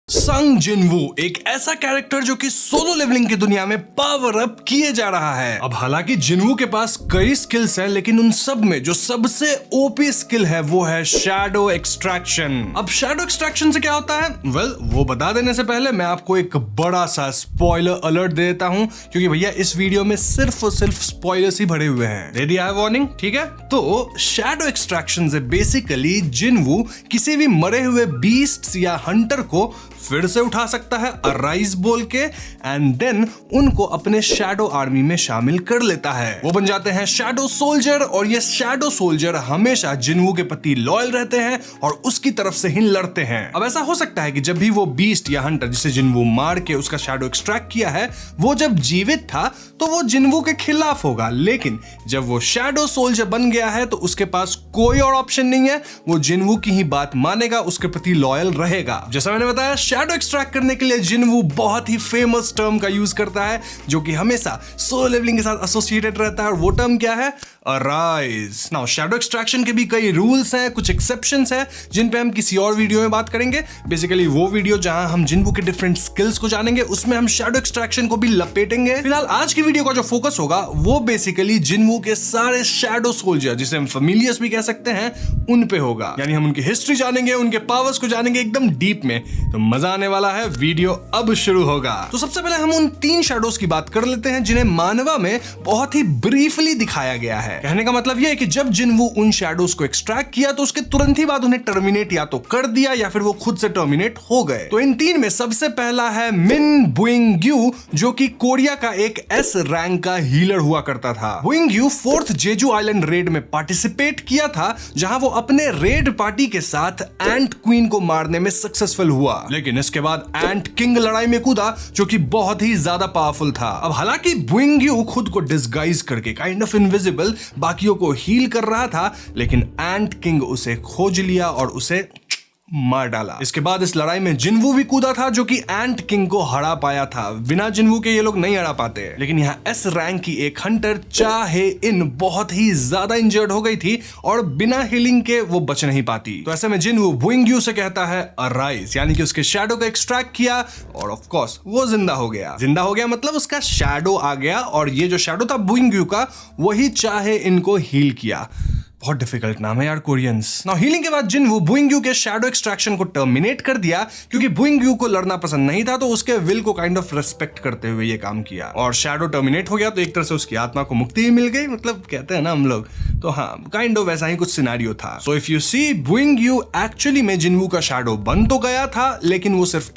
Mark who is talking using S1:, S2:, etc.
S1: संग जिनवू एक ऐसा कैरेक्टर जो कि सोलो लेवलिंग की दुनिया में पावर अप किए जा रहा है। अब हालांकि जिनवू के पास कई स्किल्स हैं, लेकिन उन सब में जो सबसे ओपी स्किल है वो है शैडो एक्सट्रैक्शन। अब शैडो एक्सट्रैक्शन से क्या होता है? वो बता देने से पहले मैं आपको एक बड़ा सा स्पॉइलर अलर्ट दे देता हूं, क्योंकि भैया इस वीडियो में सिर्फ और सिर्फ स्पॉयलर्स ही भरे हुए हैं। दे दिया है वार्निंग, ठीक है? तो शैडो एक्सट्रैक्शन से बेसिकली जिनवू किसी भी मरे हुए बीस्ट्स या हंटर को फिर से उठा सकता है अराइज बोल के, एंड देन उनको अपने शैडो आर्मी में शामिल कर लेता है। वो बन जाते हैं शैडो सोल्जर, और ये शैडो सोल्जर हमेशा जिनवू के प्रति लॉयल रहते हैं और उसकी तरफ से ही लड़ते हैं। अब ऐसा हो सकता है कि जब भी वो बीस्ट या हंटर जिसे जिनवू मार के उसका शैडो एक्सट्रैक्ट किया है, वो जब जीवित था तो वो जिनवू के खिलाफ होगा, लेकिन जब वो शैडो सोल्जर बन गया है तो उसके पास कोई और ऑप्शन नहीं है, वो जिनवू की ही बात मानेगा, उसके प्रति लॉयल रहेगा। जैसा मैंने बताया, शैडो एक्सट्रैक्ट करने के लिए जिनवू बहुत ही फेमस टर्म का यूज करता है जो कि हमेशा सोलो लेवलिंग के साथ एसोसिएटेड रहता है, और वो टर्म क्या है? अराइज। नाउ शैडो एक्सट्रैक्शन के भी कई रूल्स हैं, कुछ एक्सेप्शंस हैं जिन पे हम किसी और वीडियो में बात करेंगे। बेसिकली वो वीडियो जहां हम जिनवू के डिफरेंट स्किल्स को जानेंगे, उसमें हम शैडो एक्सट्रैक्शन को भी लपेटेंगे। फिलहाल आज की वीडियो का जो फोकस होगा वो बेसिकली जिनवू के सारे शैडो सोल्जर, जिसे हम फेमिलियर्स भी कह सकते हैं, उन पे होगा। यानी हम उनकी हिस्ट्री जानेंगे, उनके पावर्स को जानेंगे एकदम डीप में। तो मजा आने वाला है, वीडियो अब शुरू होगा। तो सबसे पहले हम उन 3 शैडोज की बात कर लेते हैं जिन्हें मानवा में बहुत ही ब्रीफली दिखाया गया है। कहने का मतलब यह है कि जब जिनवू उन शैडोज को एक्सट्रैक्ट किया तो उसके तुरंत ही बाद उन्हें टर्मिनेट या तो कर दिया या फिर वो खुद से टर्मिनेट हो गए। तो इन 3 में सबसे पहला है मिन बुइंग्यू, जो कि कोरिया का एक एस रैंक का हीलर हुआ करता था। बुइंग्यू 4th जेजू आइलैंड रेड में पार्टिसिपेट किया था, जहां वो अपने रेड पार्टी के साथ एंट क्वीन को मारने में सक्सेसफुल हुआ, लेकिन इसके बाद एंट किंग लड़ाई में कूदा जो कि बहुत ही ज्यादा पावरफुल था। अब हालांकि बुइंग्यू खुद को डिस्गाइज करके काइंड ऑफ इनविजिबल बाकियों को हील कर रहा था, लेकिन एंट किंग उसे खोज लिया और उसे मार डाला। इसके बाद इस लड़ाई में जिनवू भी कूदा था, जो कि एंट किंग को हरा पाया था। बिना जिनवू के ये लोग नहीं हरा पाते। लेकिन यहाँ एस रैंक की एक हंटर चाहे इन बहुत ही ज्यादा इंजर्ड हो गई थी और बिना हीलिंग के वो बच नहीं पाती। तो ऐसे में जिनवू बुइंग्यू से कहता है अराइज, यानी कि उसके शैडो को एक्सट्रैक्ट किया और ऑफ कोर्स वो जिंदा हो गया। जिंदा हो गया मतलब उसका शैडो आ गया, और ये जो शैडो था बुइंग्यू का, वही चाहे इनको हील किया। बहुत डिफिकल्ट नाम है यार कोरियंस। नाउ हीलिंग के बाद जिनवू बुइंग्यू के शैडो एक्सट्रैक्शन को टर्मिनेट कर दिया, क्योंकि बुइंग्यू को लड़ना पसंद नहीं था, तो उसके विल को काइंड ऑफ रेस्पेक्ट करते हुए ये काम किया। और शैडो टर्मिनेट हो गया तो एक तरह से उसकी आत्मा को मुक्ति ही मिल गई, मतलब कहते हैं ना हम लोग, तो हाँ काइंड ऑफ वैसा ही कुछ सिनेरियो था। सो इफ यू सी, बुइंग्यू एक्चुअली में जिनवू का शैडो बन तो गया था, लेकिन वो सिर्फ